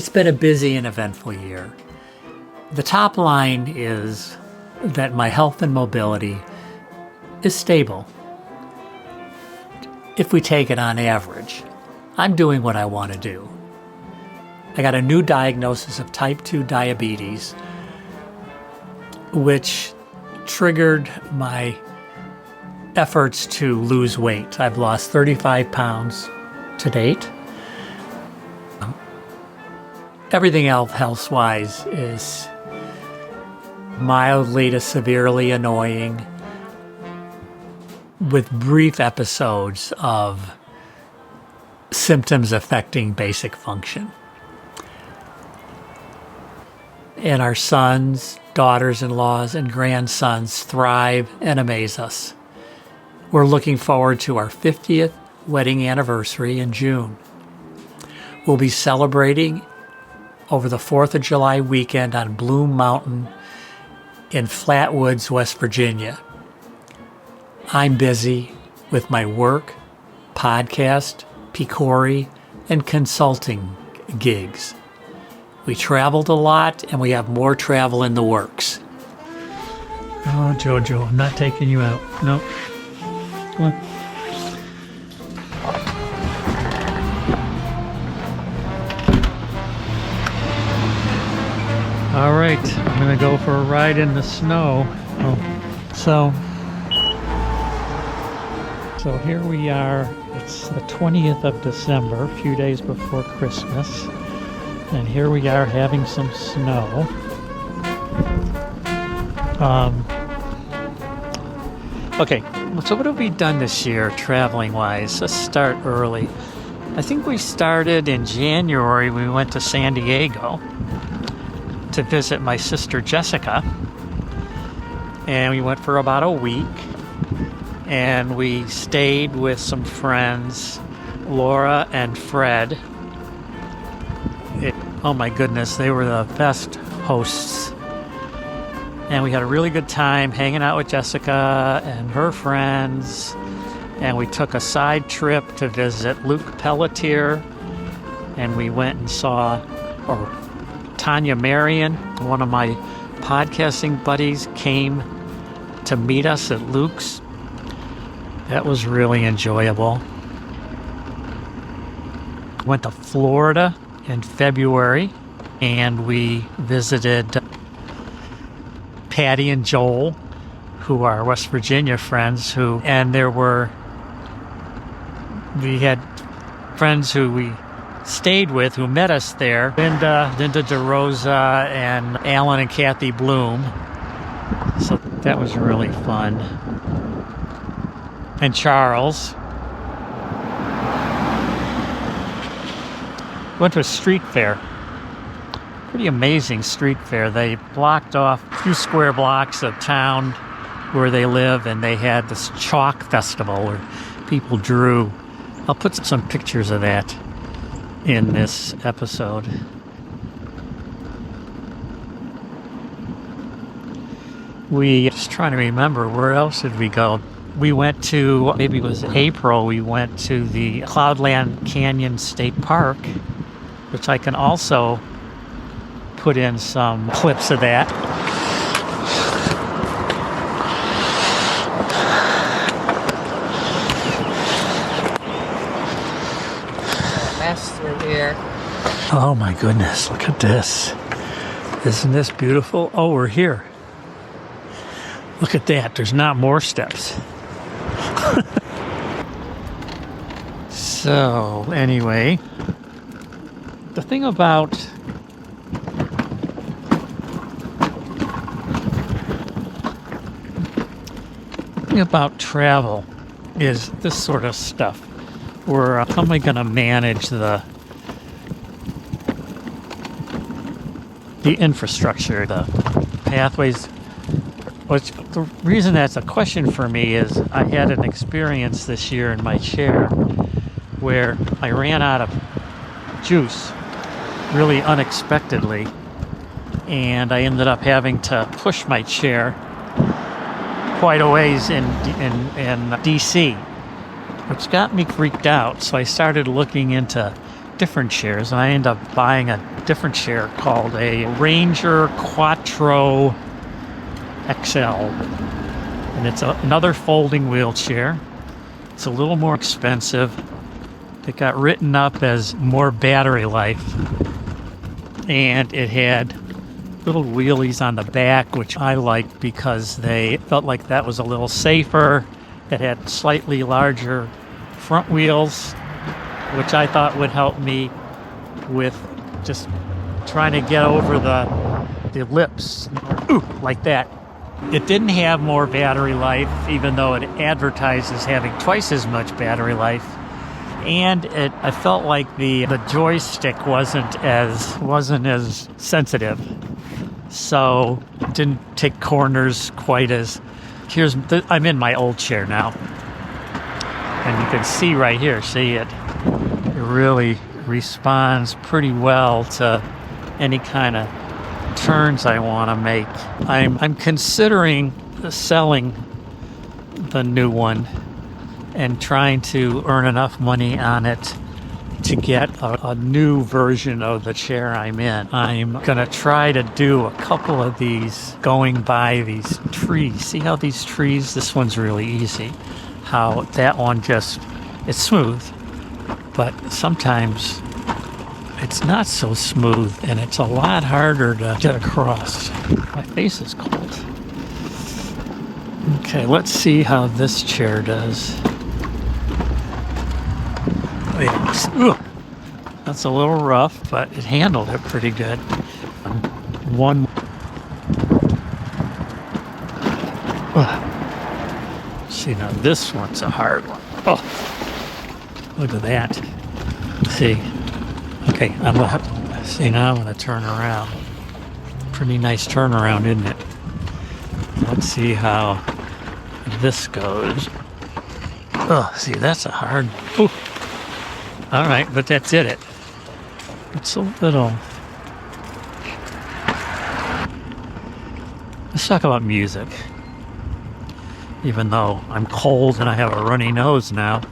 It's been a busy and eventful year. The top line is that my health and mobility is stable. If we take it on average, I'm doing what I want to do. I got a new diagnosis of type 2 diabetes, which triggered my efforts to lose weight. I've lost 35 pounds to date. Everything else health-wise is mildly to severely annoying, with brief episodes of symptoms affecting basic function. And our sons, daughters-in-laws, and grandsons thrive and amaze us. We're looking forward to our 50th wedding anniversary in June. We'll be celebrating over the 4th of July weekend on Bloom Mountain in Flatwoods, West Virginia. I'm busy with my work, podcast, Picori, and consulting gigs. We traveled a lot, and we have more travel in the works. Oh, Jojo, I'm not taking you out. No. Come on. All right, I'm gonna go for a ride in the snow. So here we are. It's the 20th of December, a few days before Christmas. And here we are having some snow. Okay, so what have we done this year traveling-wise? Let's start early. I think we started in January. We went to San Diego to visit my sister Jessica. And we went for about a week. And we stayed with some friends, Laura and Fred. Oh my goodness, they were the best hosts. And we had a really good time hanging out with Jessica and her friends. And we took a side trip to visit Luke Pelletier. And we went and saw Tanya Marion, one of my podcasting buddies, came to meet us at Luke's. That was really enjoyable. Went to Florida in February, and we visited Patty and Joel, who are West Virginia friends, we had friends who we stayed with who met us there. Linda DeRosa and Alan and Kathy Bloom. So that was really fun. And Charles. Went to a street fair. Pretty amazing street fair. They blocked off a few square blocks of town where they live, and they had this chalk festival where people drew. I'll put some pictures of that in this episode. Just trying to remember, where else did we go? We went to, maybe it was April, we went to the Cloudland Canyon State Park, which I can also put in some clips of that. Through here. Oh my goodness, look at this. Isn't this beautiful? Oh, we're here. Look at that. There's not more steps. So, anyway, the thing about travel is this sort of stuff. Where how am I going to manage the infrastructure, the pathways? The reason that's a question for me is I had an experience this year in my chair where I ran out of juice really unexpectedly, and I ended up having to push my chair quite a ways in DC, which got me freaked out. So I started looking into different chairs, and I ended up buying a different chair called a Ranger Quattro XL. And it's another folding wheelchair. It's a little more expensive. It got written up as more battery life. And it had little wheelies on the back, which I liked because they felt like that was a little safer. It had slightly larger front wheels, which I thought would help me with just trying to get over the lips, like that. It didn't have more battery life, even though it advertised as having twice as much battery life. And I felt like the joystick wasn't as sensitive, so it didn't take corners quite as. I'm in my old chair now, and you can see right here. See it really responds pretty well to any kind of turns I want to make. I'm considering selling the new one and trying to earn enough money on it to get a new version of the chair I'm in. I'm gonna try to do a couple of these going by these trees. See how these trees, this one's really easy. How that one it's smooth, but sometimes it's not so smooth, and it's a lot harder to get across. My face is cold. Okay, let's see how this chair does. That's a little rough, but it handled it pretty good. See, now this one's a hard one. Oh, look at that. See. Okay, see, now I'm going to turn around. Pretty nice turnaround, isn't it? Let's see how this goes. Oh, see, that's a hard. Ooh. All right, but that's it. It's a little. Let's talk about music. Even though I'm cold and I have a runny nose now,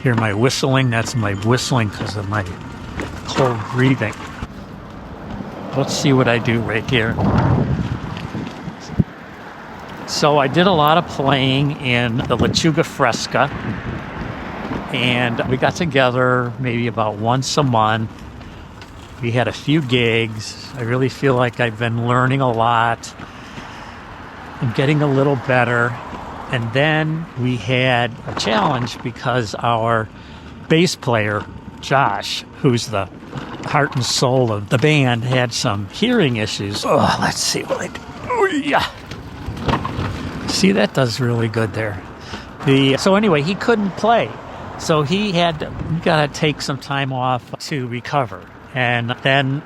hear my whistling? That's my whistling because of my cold breathing. Let's see what I do right here. So I did a lot of playing in the Lechuga Fresca, and we got together maybe about once a month. We had a few gigs. I really feel like I've been learning a lot. I'm getting a little better. And then we had a challenge because our bass player, Josh, who's the heart and soul of the band, had some hearing issues. Oh, let's see what I do. Oh, yeah. See, that does really good there. So anyway, he couldn't play. So we got to take some time off to recover. And then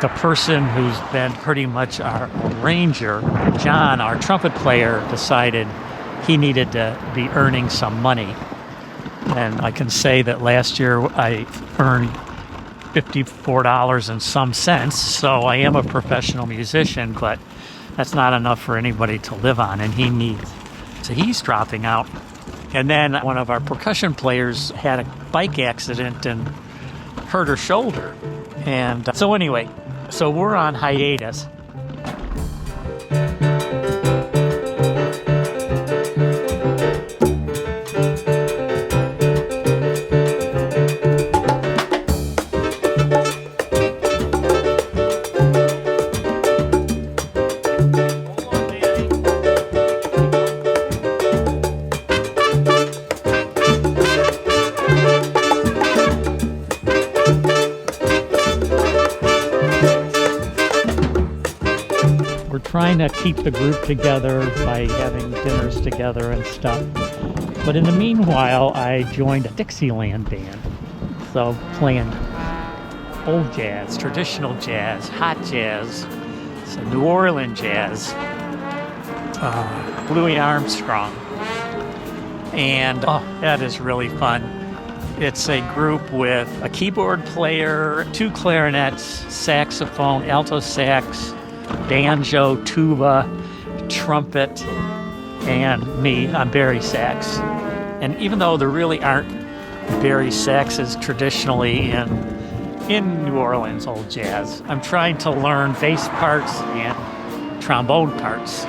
the person who's been pretty much our arranger, John, our trumpet player, decided he needed to be earning some money. And I can say that last year I earned $54 and some cents. So I am a professional musician, but that's not enough for anybody to live on. And so he's dropping out. And then one of our percussion players had a bike accident and hurt her shoulder. And so anyway, so we're on hiatus. Trying to keep the group together by having dinners together and stuff. But in the meanwhile, I joined a Dixieland band. So playing old jazz, traditional jazz, hot jazz, so New Orleans jazz, Louis Armstrong. And that is really fun. It's a group with a keyboard player, 2 clarinets, saxophone, alto sax, banjo, tuba, trumpet, and me. I'm Bari Sax. And even though there really aren't Bari Sax is traditionally in New Orleans old jazz. I'm trying to learn bass parts and trombone parts.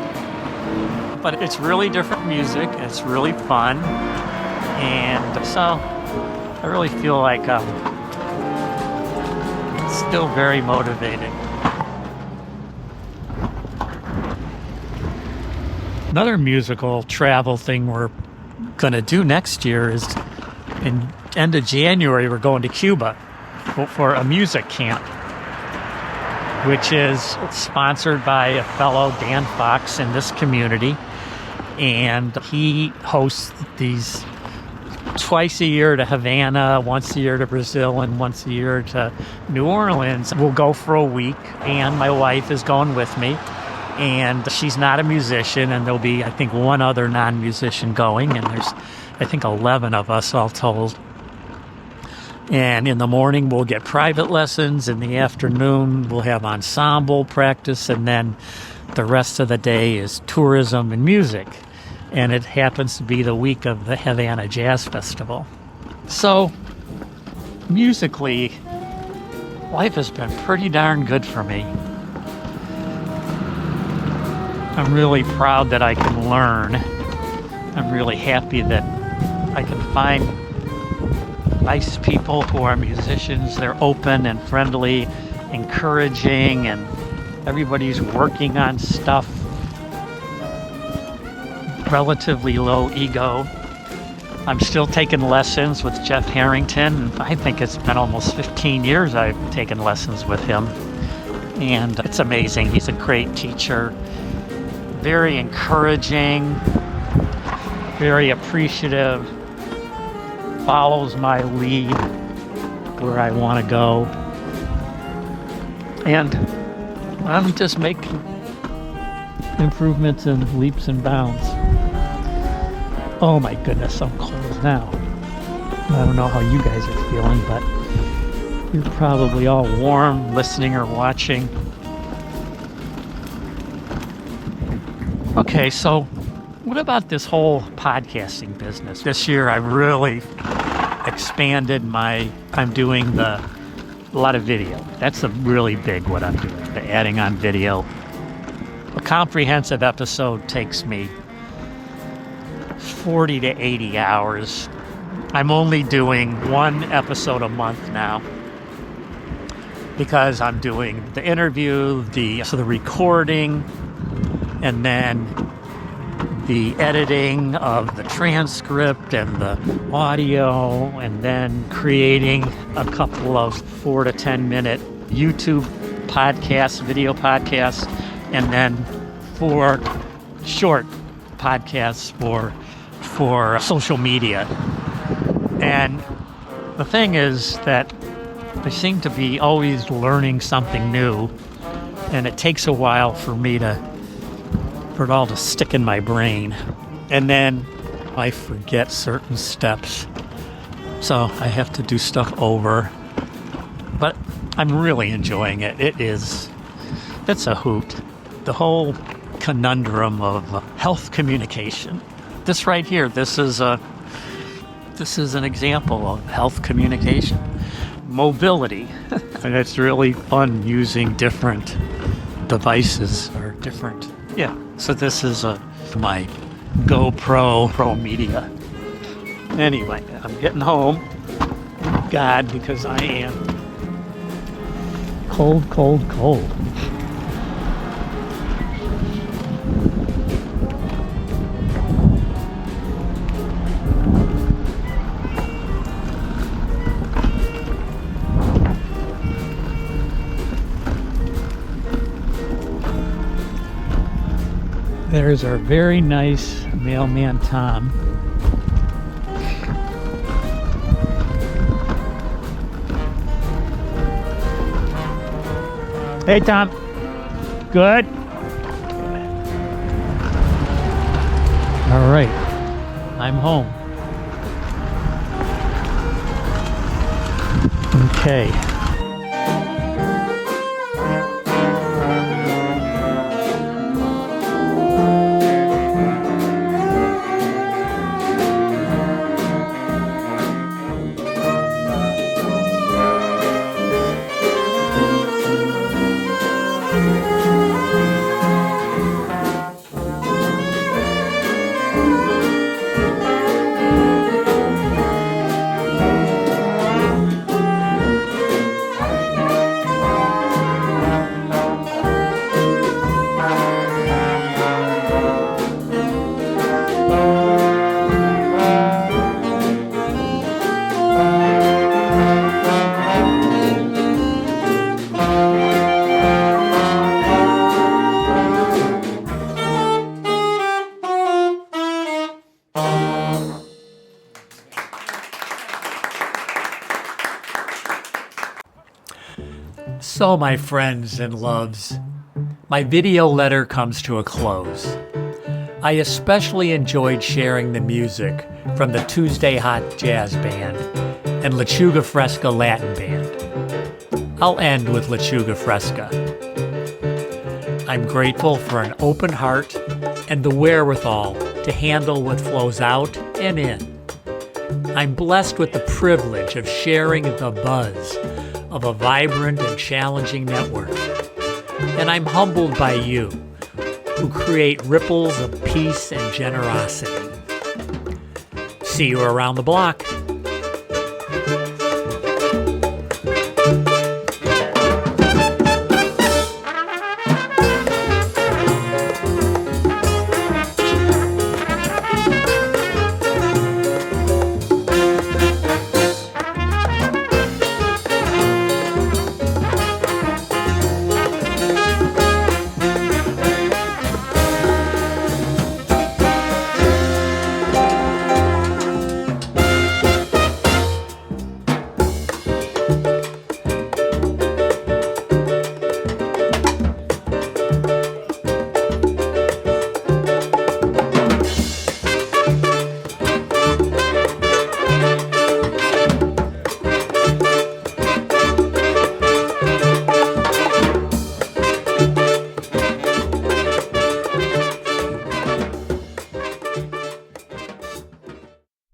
But it's really different music, it's really fun, and so I really feel like I'm still very motivated. Another musical travel thing we're going to do next year is in end of January, we're going to Cuba for a music camp, which is sponsored by a fellow, Dan Fox, in this community. And he hosts these twice a year to Havana, once a year to Brazil, and once a year to New Orleans. We'll go for a week, and my wife is going with me. And she's not a musician, and there'll be, I think, one other non-musician going, and there's, I think, 11 of us all told. And in the morning, we'll get private lessons. In the afternoon, we'll have ensemble practice, and then the rest of the day is tourism and music. And it happens to be the week of the Havana Jazz Festival. So, musically, life has been pretty darn good for me. I'm really proud that I can learn. I'm really happy that I can find nice people who are musicians. They're open and friendly, encouraging, and everybody's working on stuff. Relatively low ego. I'm still taking lessons with Jeff Harrington. I think it's been almost 15 years I've taken lessons with him. And it's amazing. He's a great teacher. Very encouraging. Very appreciative. Follows my lead where I want to go. And I'm just making improvements in leaps and bounds. Oh my goodness, I'm cold now. I don't know how you guys are feeling, but you're probably all warm listening or watching. Okay, so what about this whole podcasting business? This year I really expanded I'm doing a lot of video. That's really big what I'm doing, the adding on video. A comprehensive episode takes me 40 to 80 hours. I'm only doing one episode a month now because I'm doing the interview, the recording, and then the editing of the transcript and the audio, and then creating a couple of 4 to 10 minute YouTube podcasts, video podcasts, and then 4 short podcasts for social media. And the thing is that I seem to be always learning something new, and it takes a while for it all to stick in my brain. And then I forget certain steps. So I have to do stuff over. But I'm really enjoying it. It's a hoot. The whole conundrum of health communication. This right here, this is an example of health communication. Mobility. And it's really fun using different devices or different. Yeah, so this is my GoPro Pro Media. Anyway, I'm getting home. God, because I am cold. There's our very nice mailman Tom. Hey Tom, good? All right, I'm home. Okay. So, my friends and loves, my video letter comes to a close. I especially enjoyed sharing the music from the Tuesday Hot Jazz Band and Lechuga Fresca Latin Band. I'll end with Lechuga Fresca. I'm grateful for an open heart and the wherewithal to handle what flows out and in. I'm blessed with the privilege of sharing the buzz of a vibrant and challenging network. And I'm humbled by you, who create ripples of peace and generosity. See you around the block.